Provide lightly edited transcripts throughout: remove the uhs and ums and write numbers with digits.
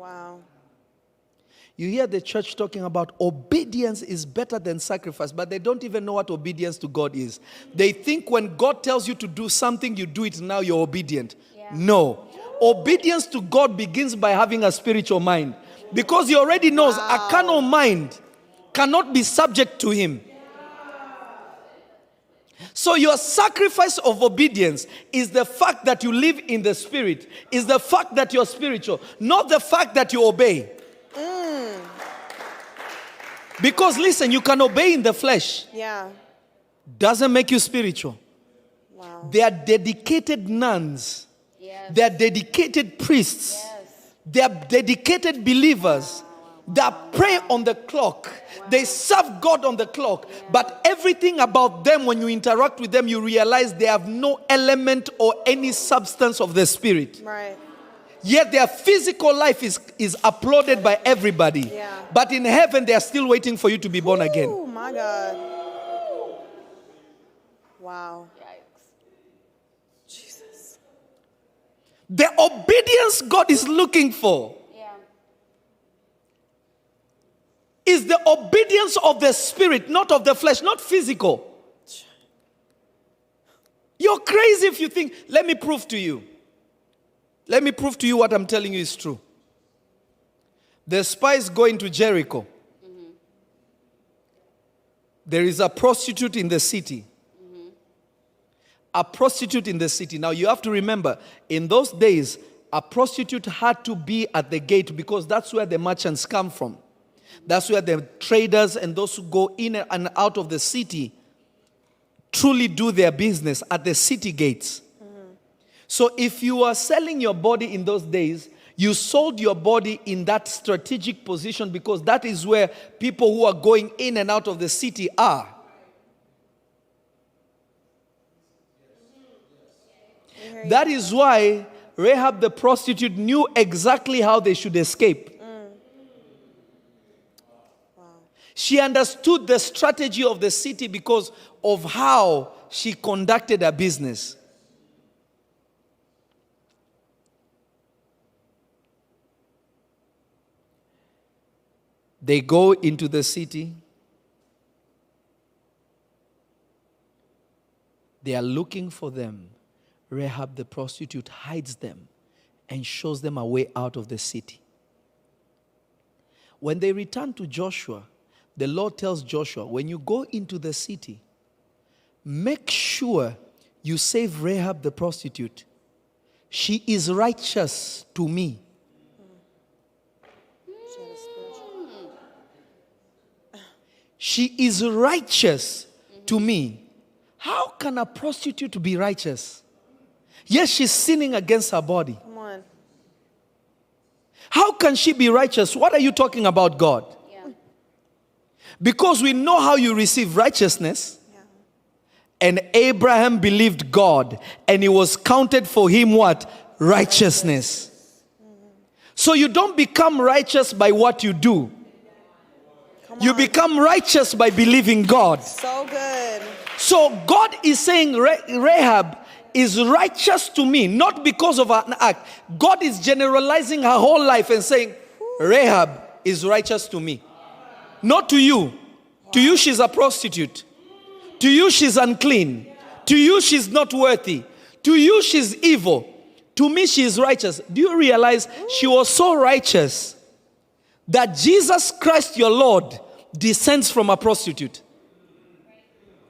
Wow. You hear the church talking about obedience is better than sacrifice, but they don't even know what obedience to God is. They think when God tells you to do something, you do it now, you're obedient. Yeah. No. Obedience to God begins by having a spiritual mind. Because he already knows a carnal mind cannot be subject to him. So your sacrifice of obedience is the fact that you live in the spirit, is the fact that you're spiritual, not the fact that you obey. Because listen, you can obey in the flesh. Yeah. Doesn't make you spiritual. Wow. They are dedicated nuns. Yes. They are dedicated priests. Yes. They are dedicated believers. They pray on the clock. They serve God on the clock. But everything about them, when you interact with them, you realize they have no element or any substance of the spirit. Right. Yet their physical life is applauded by everybody. Yeah. But in heaven, they are still waiting for you to be born again. Oh, my God. Wow. Yikes. Jesus. The obedience God is looking for is the obedience of the spirit, not of the flesh, not physical. You're crazy if you think, let me prove to you. Let me prove to you what I'm telling you is true. The spies go into Jericho. Mm-hmm. There is a prostitute in the city. Mm-hmm. A prostitute in the city. Now you have to remember, in those days, a prostitute had to be at the gate because that's where the merchants come from. That's where the traders and those who go in and out of the city truly do their business, at the city gates. So if you are selling your body in those days, you sold your body in that strategic position because that is where people who are going in and out of the city are. That is why Rahab the prostitute knew exactly how they should escape. She understood the strategy of the city because of how she conducted her business. They go into the city. They are looking for them. Rahab the prostitute hides them and shows them a way out of the city. When they return to Joshua, the Lord tells Joshua, when you go into the city, make sure you save Rahab the prostitute. She is righteous to me. She is righteous to me. How can a prostitute be righteous? Yes, she's sinning against her body. Come on. How can she be righteous? What are you talking about, God? Yeah. Because we know how you receive righteousness. Yeah. And Abraham believed God, and it was counted for him what? Righteousness. So you don't become righteous by what you do. You become righteous by believing God. So good. So God is saying Rahab is righteous to me, not because of an act. God is generalizing her whole life and saying, Rahab is righteous to me. Not to you. To you, she's a prostitute. To you, she's unclean. To you, she's not worthy. To you, she's evil. To me, she is righteous. Do you realize she was so righteous that Jesus Christ, your Lord, descends from a prostitute?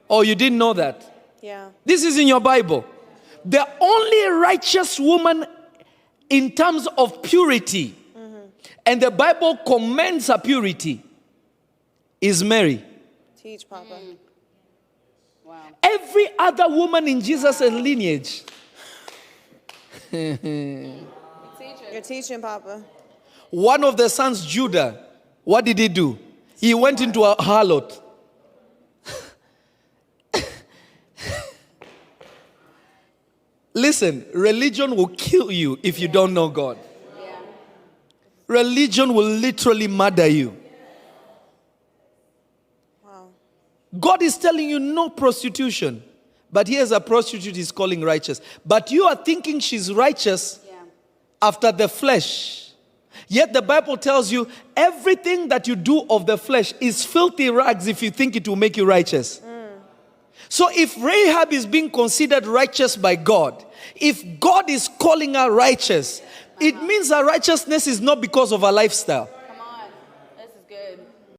Oh, you didn't know that? Yeah. This is in your Bible. The only righteous woman in terms of purity, and the Bible commends her purity, is Mary. Teach, Papa. Wow. Every other woman in Jesus' lineage. You're teaching, Papa. One of the sons, Judah, what did he do? He went into a harlot. Listen, religion will kill you if you don't know God. Yeah. Religion will literally murder you. Wow. God is telling you no prostitution. But here's a prostitute he's calling righteous. But you are thinking she's righteous after the flesh. Yet the Bible tells you everything that you do of the flesh is filthy rags if you think it will make you righteous. So if Rahab is being considered righteous by God, if God is calling her righteous, it means her righteousness is not because of her lifestyle.